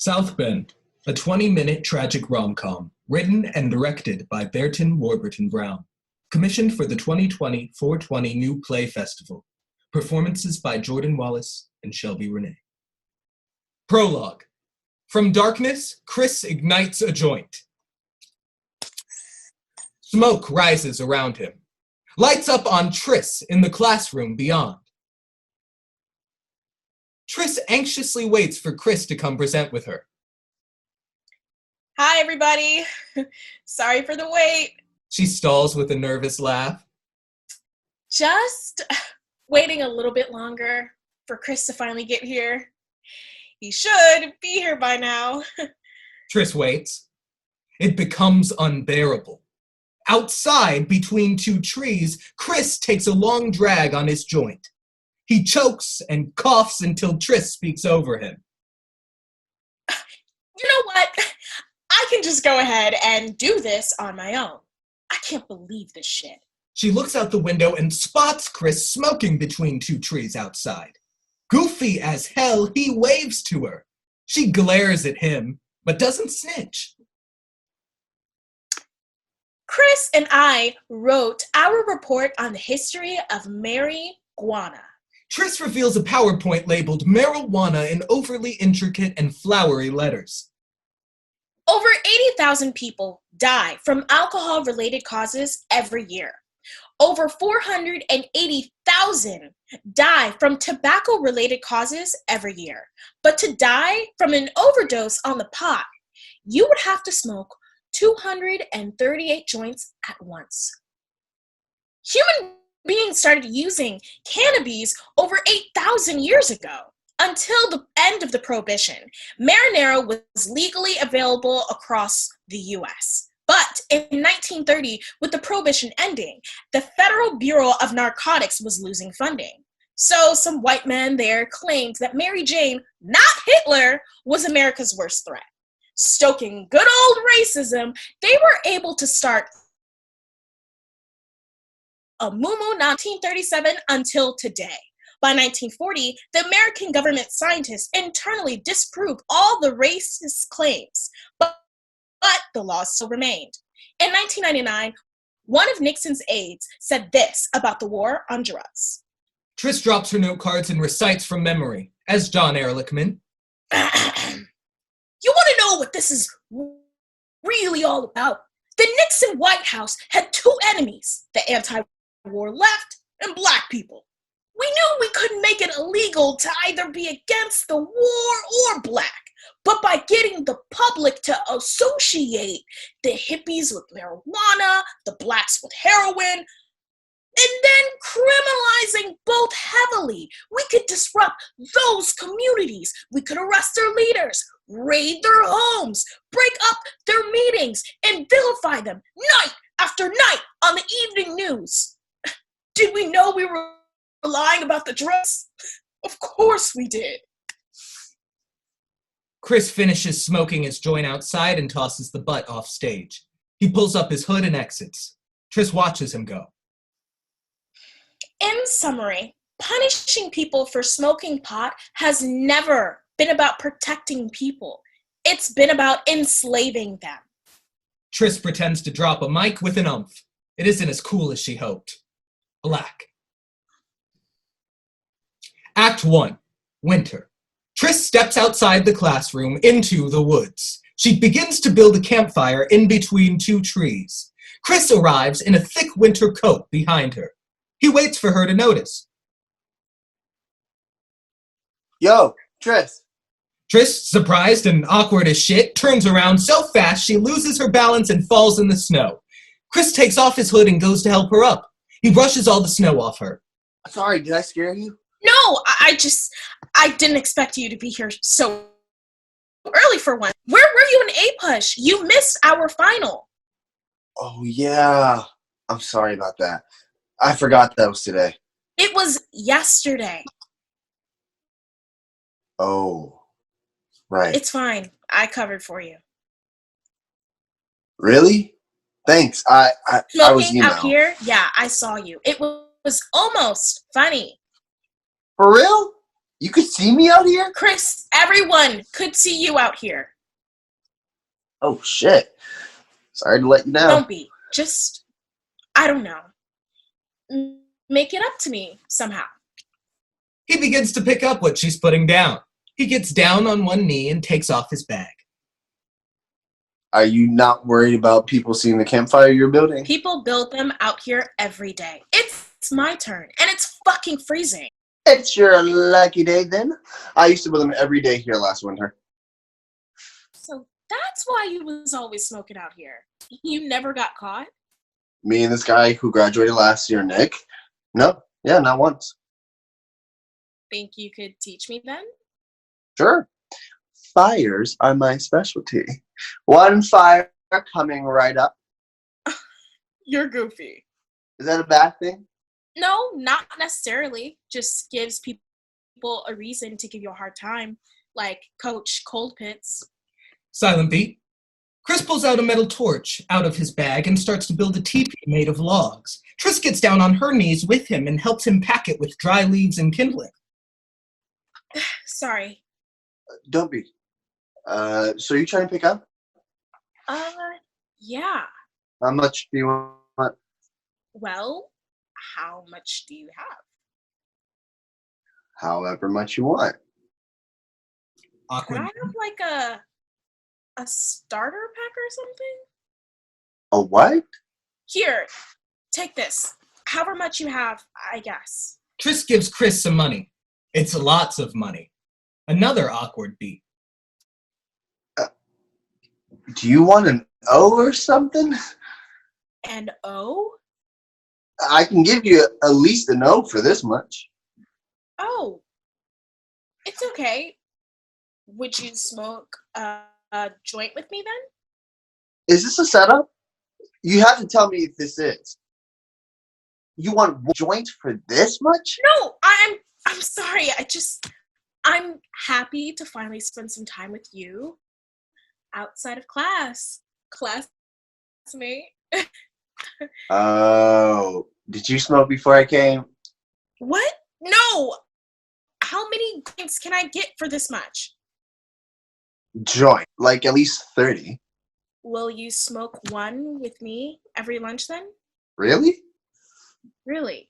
South Bend, a 20-minute tragic rom-com, written and directed by Bair Warburton Brown, commissioned for the 2020 420 New Play Festival. Performances by Jordan Wallace and Shelby Renee. Prologue. From darkness, Chris ignites a joint. Smoke rises around him. Lights up on Triss in the classroom beyond. Triss anxiously waits for Chris to come present with her. Hi, everybody. Sorry for the wait. She stalls with a nervous laugh. Just waiting a little bit longer for Chris to finally get here. He should be here by now. Triss waits. It becomes unbearable. Outside, between two trees, Chris takes a long drag on his joint. He chokes and coughs until Triss speaks over him. You know what? I can just go ahead and do this on my own. I can't believe this shit. She looks out the window and spots Chris smoking between two trees outside. Goofy as hell, he waves to her. She glares at him, but doesn't snitch. Chris and I wrote our report on the history of marijuana. Triss reveals a PowerPoint labeled marijuana in overly intricate and flowery letters. Over 80,000 people die from alcohol-related causes every year. Over 480,000 die from tobacco-related causes every year. But to die from an overdose on the pot, you would have to smoke 238 joints at once. Human beings started using cannabis over 8,000 years ago. Until the end of the Prohibition, marinara was legally available across the U.S. But in 1930, with the Prohibition ending, the Federal Bureau of Narcotics was losing funding. So some white men there claimed that Mary Jane, not Hitler, was America's worst threat. Stoking good old racism, they were able to start a moo-moo 1937 until today. By 1940, the American government scientists internally disproved all the racist claims, but the laws still remained. In 1999, one of Nixon's aides said this about the war on drugs. Triss drops her note cards and recites from memory, as John Ehrlichman. You want to know what this is really all about? The Nixon White House had two enemies, the anti-war left and black people. We knew we couldn't make it illegal to either be against the war or black, but by getting the public to associate the hippies with marijuana, the blacks with heroin, and then criminalizing both heavily, we could disrupt those communities. We could arrest their leaders, raid their homes, break up their meetings, and vilify them night after night on the evening news. Did we know we were lying about the drugs? Of course we did. Chris finishes smoking his joint outside and tosses the butt off stage. He pulls up his hood and exits. Triss watches him go. In summary, punishing people for smoking pot has never been about protecting people. It's been about enslaving them. Triss pretends to drop a mic with an umph. It isn't as cool as she hoped. Black. Act 1. Winter. Triss steps outside the classroom into the woods. She begins to build a campfire in between two trees. Chris arrives in a thick winter coat behind her. He waits for her to notice. Yo, Triss. Triss, surprised and awkward as shit, turns around so fast she loses her balance and falls in the snow. Chris takes off his hood and goes to help her up. He brushes all the snow off her. Sorry, did I scare you? No, I didn't expect you to be here so early for one. Where were you in A-Push? You missed our final. Oh, yeah. I'm sorry about that. I forgot that was today. It was yesterday. Oh, right. It's fine. I covered for you. Really? Thanks. I was, Smoking out here? Yeah, I saw you. It was almost funny. For real? You could see me out here? Chris, everyone could see you out here. Oh, shit. Sorry to let you down. Don't be. Just, I don't know. Make it up to me somehow. He begins to pick up what she's putting down. He gets down on one knee and takes off his bag. Are you not worried about people seeing the campfire you're building? People build them out here every day. It's my turn, and it's fucking freezing. It's your lucky day, then. I used to build them every day here last winter. So that's why you was always smoking out here. You never got caught? Me and this guy who graduated last year, Nick? No, yeah, not once. Think you could teach me then? Sure. Fires are my specialty. One fire coming right up. You're goofy. Is that a bad thing? No, not necessarily. Just gives people a reason to give you a hard time, like Coach Cold Pits. Silent beat. Chris pulls out a metal torch out of his bag and starts to build a teepee made of logs. Tris gets down on her knees with him and helps him pack it with dry leaves and kindling. Sorry. Don't be. So you trying to pick up? Yeah. How much do you want? Well, how much do you have? However much you want. Could Awkward. I have like a starter pack or something? A what? Here, take this. However much you have, I guess. Tris gives Chris some money. It's lots of money. Another awkward beat. Do you want an O or something? And O? I can give you at least an O for this much. Oh. It's okay. Would you smoke a joint with me then? Is this a setup? You have to tell me if this is. You want one joint for this much? No, I'm sorry. I'm happy to finally spend some time with you outside of class. Classmate. Oh, did you smoke before I came? What? No. How many drinks can I get for this much? Joint, like at least 30. Will you smoke one with me every lunch then? Really? Really?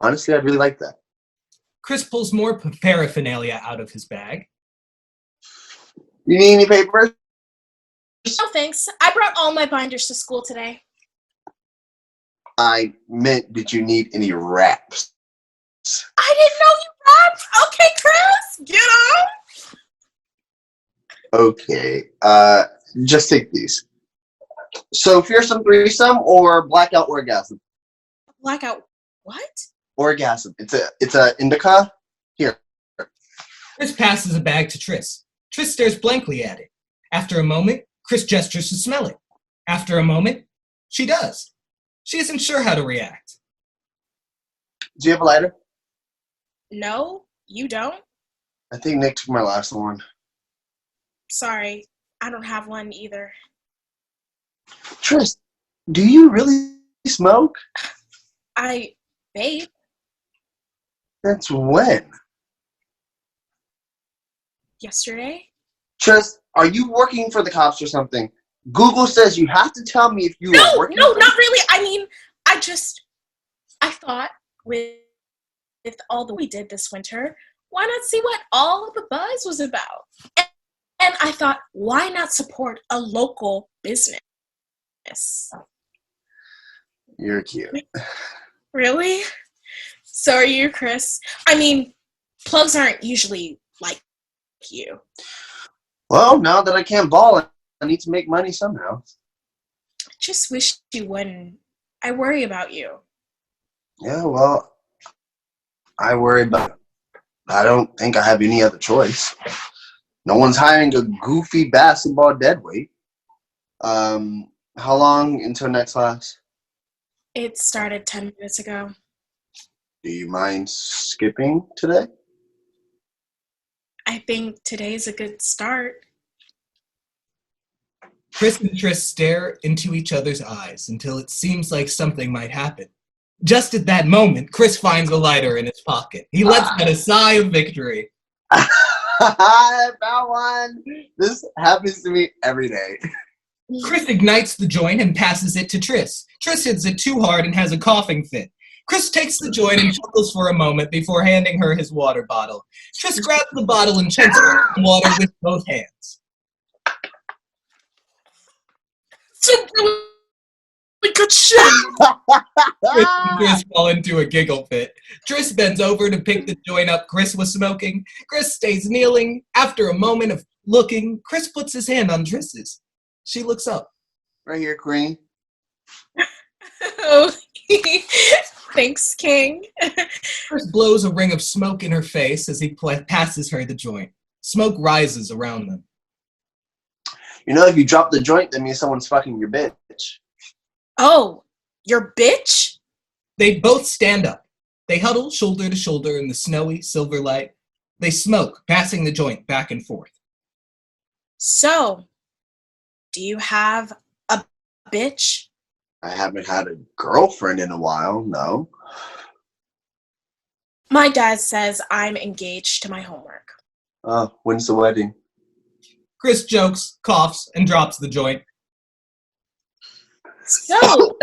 Honestly, I'd really like that. Chris pulls more paraphernalia out of his bag. You need any papers? No thanks. I brought all my binders to school today. I meant, did you need any wraps? I didn't know you rapped. Okay, Chris, get on. Okay, just take these. So fearsome threesome or blackout orgasm? Blackout. What? Orgasm. It's a indica. Here. Chris passes a bag to Tris. Tris stares blankly at it. After a moment, Chris gestures to smell it. After a moment, she does. She isn't sure how to react. Do you have a lighter? No, you don't? I think Nick took my last one. Sorry, I don't have one either. Tris, do you really smoke? I vape. That's when? Yesterday? Tris, are you working for the cops or something? Google says you have to tell me if you are working No, for not really. I mean, I thought with all that we did this winter, why not see what all of the buzz was about? And I thought, why not support a local business? You're cute. Really? So are you, Chris? I mean, plugs aren't usually like you. Well, now that I can't ball, I need to make money somehow. I just wish you wouldn't. I worry about you. Yeah, well, I worry about it. I don't think I have any other choice. No one's hiring a goofy basketball deadweight. How long until next class? It started 10 minutes ago. Do you mind skipping today? I think today's a good start. Chris and Tris stare into each other's eyes until it seems like something might happen. Just at that moment, Chris finds a lighter in his pocket. He lets out a sigh of victory. I found one. This happens to me every day. Chris ignites the joint and passes it to Tris. Tris hits it too hard and has a coughing fit. Chris takes the joint and chuckles for a moment before handing her his water bottle. Tris grabs the bottle and chugs the water with both hands. So really good shit. Chris and Tris fall into a giggle fit. Tris bends over to pick the joint up Chris was smoking. Chris stays kneeling. After a moment of looking, Chris puts his hand on Tris's. She looks up. Right here, Queen. Oh, thanks, King. Chris blows a ring of smoke in her face as he passes her the joint. Smoke rises around them. You know, if you drop the joint, that means someone's fucking your bitch. Oh, your bitch? They both stand up. They huddle shoulder to shoulder in the snowy silver light. They smoke, passing the joint back and forth. So, do you have a bitch? I haven't had a girlfriend in a while, no. My dad says I'm engaged to my homework. When's the wedding? Chris jokes, coughs, and drops the joint. So,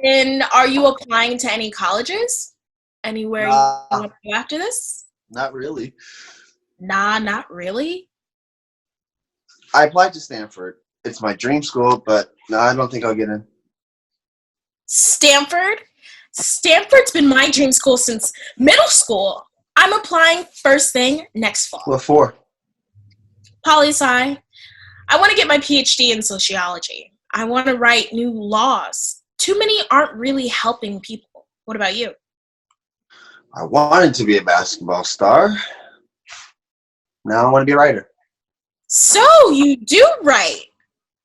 then are you applying to any colleges? Anywhere you want to go after this? Not really. Nah, not really. I applied to Stanford. It's my dream school, but no, I don't think I'll get in. Stanford? Stanford's been my dream school since middle school. I'm applying first thing next fall. What for? Poli-sci. I want to get my PhD in sociology. I want to write new laws. Too many aren't really helping people. What about you? I wanted to be a basketball star. Now I want to be a writer. So, you do write.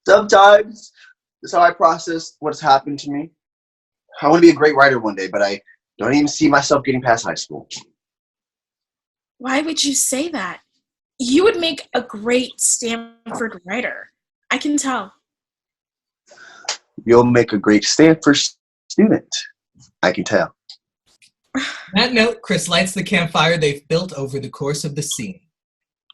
Sometimes. That's how I process what's happened to me. I want to be a great writer one day, but I don't even see myself getting past high school. Why would you say that? You would make a great Stanford writer. I can tell. You'll make a great Stanford student. I can tell. On that note, Chris lights the campfire they've built over the course of the scene.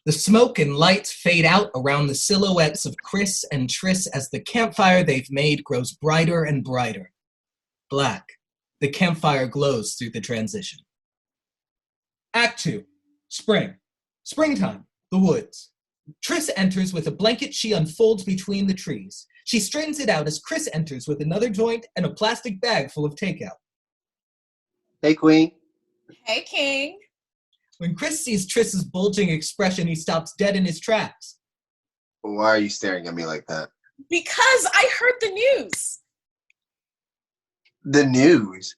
The smoke and lights fade out around the silhouettes of Chris and Tris as the campfire they've made grows brighter and brighter. Black. The campfire glows through the transition. Act 2. Spring. Springtime. The woods. Tris enters with a blanket she unfolds between the trees. She straightens it out as Chris enters with another joint and a plastic bag full of takeout. Hey, Queen. Hey, King. When Chris sees Tris's bulging expression, he stops dead in his tracks. Why are you staring at me like that? Because I heard the news. The news?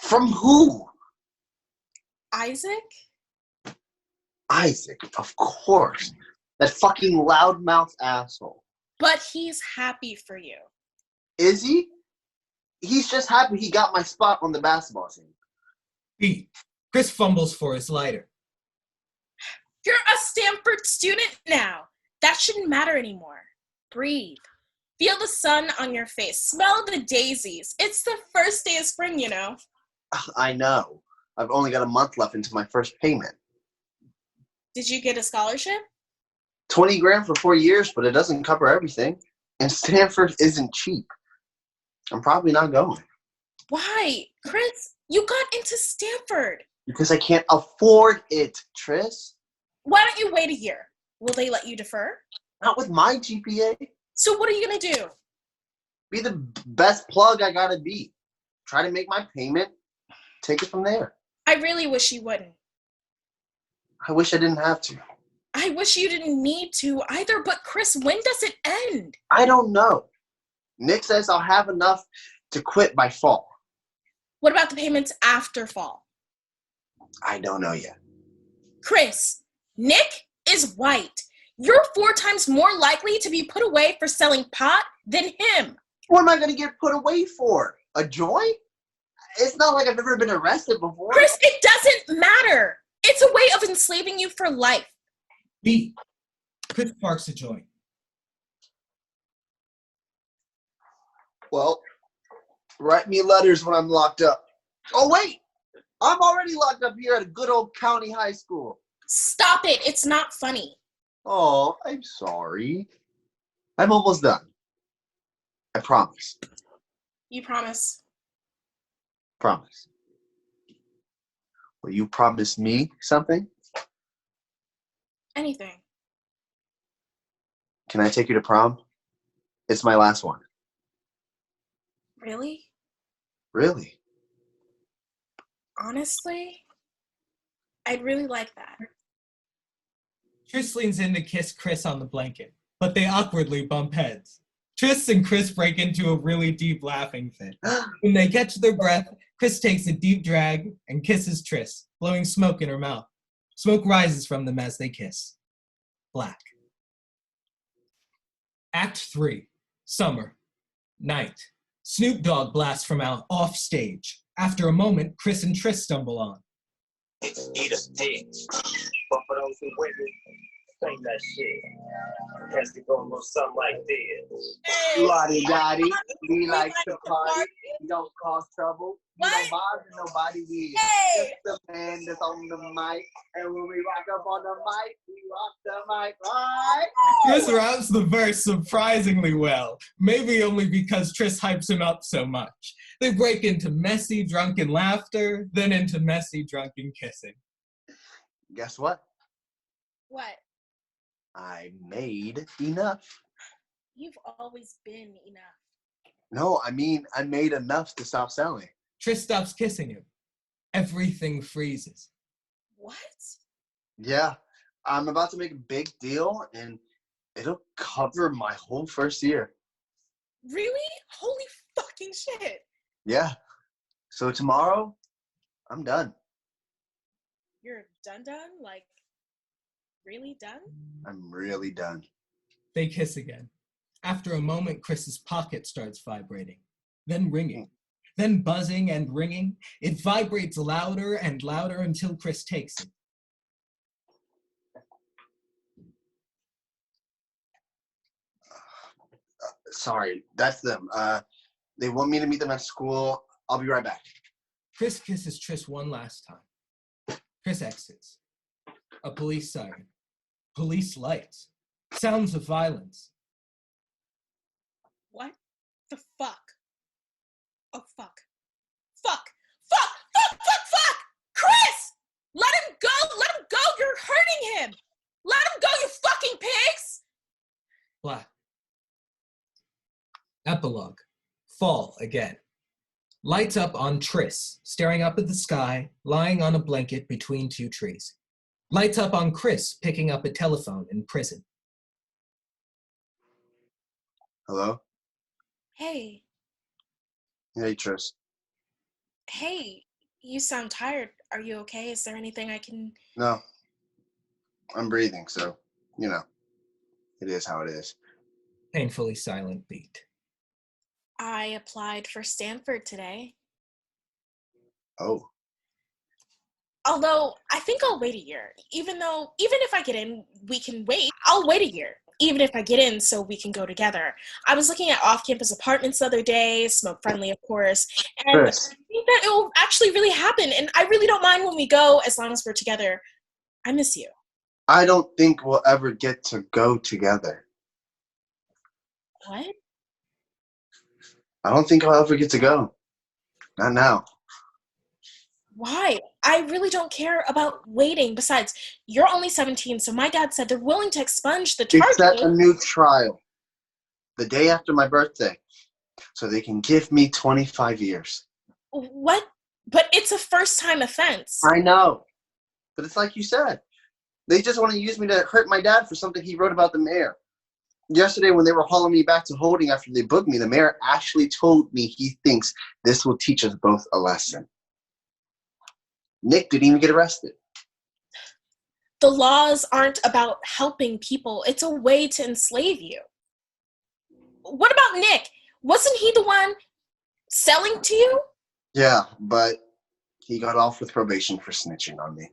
From who? Isaac? Isaac, of course. That fucking loudmouth asshole. But he's happy for you. Is he? He's just happy he got my spot on the basketball team. Pete. Chris fumbles for his lighter. You're a Stanford student now. That shouldn't matter anymore. Breathe. Feel the sun on your face. Smell the daisies. It's the first day of spring, you know. I know. I've only got a month left into my first payment. Did you get a scholarship? 20 grand for 4 years, but it doesn't cover everything. And Stanford isn't cheap. I'm probably not going. Why? Chris, you got into Stanford. Because I can't afford it, Tris. Why don't you wait a year? Will they let you defer? Not with my GPA. So what are you going to do? Be the best plug I gotta be. Try to make my payment. Take it from there. I really wish you wouldn't. I wish I didn't have to. I wish you didn't need to either, but Chris, when does it end? I don't know. Nick says I'll have enough to quit by fall. What about the payments after fall? I don't know yet. Chris, Nick is white. You're 4 times more likely to be put away for selling pot than him. What am I going to get put away for? A joint? It's not like I've ever been arrested before. Chris, it doesn't matter. It's a way of enslaving you for life. Pete. Chris parks a joint. Well, Write me letters when I'm locked up. Oh, wait. I'm already locked up here at a good old county high school. Stop it. It's not funny. Oh, I'm sorry. I'm almost done. I promise. You promise? Promise. Will you promise me something? Anything. Can I take you to prom? It's my last one. Really? Really? Honestly? I'd really like that. Tris leans in to kiss Chris on the blanket, but they awkwardly bump heads. Tris and Chris break into a really deep laughing fit. When they catch their breath, Chris takes a deep drag and kisses Tris, blowing smoke in her mouth. Smoke rises from them as they kiss. Black. Act 3. Summer. Night. Snoop Dogg blasts from out off stage. After a moment, Chris and Tris stumble on. Eat a stick. But for those who with me, sing that shit. Has to go a little something like this. Hey, Lottie Dottie, we like to party. party. We don't cause trouble. We What? don't bother nobody. We Hey! just the man that's on the mic. And when we rock up on the mic, we rock the mic, right? Chris raps the verse surprisingly well, maybe only because Tris hypes him up so much. They break into messy, drunken laughter, then into messy, drunken kissing. Guess what? What? I made enough. You've always been enough. No, I mean, I made enough to stop selling. Tris stops kissing him. Everything freezes. What? Yeah, I'm about to make a big deal, and it'll cover my whole first year. Really? Holy fucking shit. Yeah. So tomorrow, I'm done. You're done? Like, really done? I'm really done. They kiss again. After a moment, Chris's pocket starts vibrating, then ringing, then buzzing and ringing. It vibrates louder and louder until Chris takes it. Sorry, that's them. They want me to meet them at school. I'll be right back. Chris kisses Tris one last time. Chris exits. A police siren. Police lights. Sounds of violence. What the fuck? Oh, fuck. Fuck! Fuck! Fuck! Fuck! Fuck! Chris! Let him go! Let him go! You're hurting him! Let him go, you fucking pigs! Black. Epilogue. Fall again. Lights up on Tris, staring up at the sky, lying on a blanket between two trees. Lights up on Chris, picking up a telephone in prison. Hello? Hey. Hey, Tris. Hey, you sound tired. Are you okay? Is there anything I can... No. I'm breathing, so, it is how it is. Painfully silent beat. I applied for Stanford today. Oh. Although, I think I'll wait a year. Even if I get in, we can wait. I'll wait a year. Even if I get in, so we can go together. I was looking at off-campus apartments the other day, smoke-friendly, of course, and Chris. I think that it will actually really happen, and I really don't mind when we go, as long as we're together. I miss you. I don't think we'll ever get to go together. What? I don't think I'll ever get to go. Not now. Why? I really don't care about waiting. Besides, you're only 17, so my dad said they're willing to expunge the They charges. set a new trial the day after my birthday, so they can give me 25 years. What? But it's a first-time offense. I know, but it's like you said. They just want to use me to hurt my dad for something he wrote about the mayor. Yesterday, when they were hauling me back to holding after they booked me, the mayor actually told me he thinks this will teach us both a lesson. Nick didn't even get arrested. The laws aren't about helping people. It's a way to enslave you. What about Nick? Wasn't he the one selling to you? Yeah, but he got off with probation for snitching on me.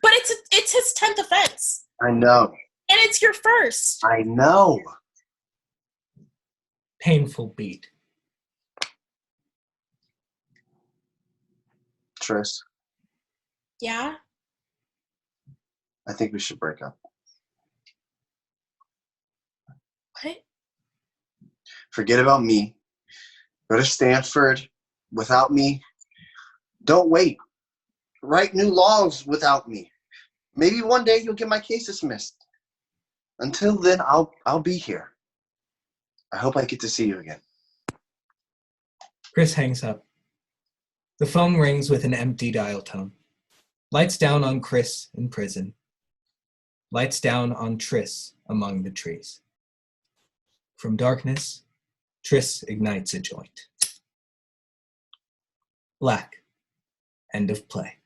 But it's his 10th offense. I know. And it's your first. I know. Painful beat. Tris, Yeah? I think we should break up. What? Forget about me. Go to Stanford without me. Don't wait. Write new laws without me. Maybe one day you'll get my case dismissed. Until then, I'll be here. I hope I get to see you again. Chris hangs up. The phone rings with an empty dial tone. Lights down on Chris in prison. Lights down on Tris among the trees. From darkness, Tris ignites a joint. Black. End of play.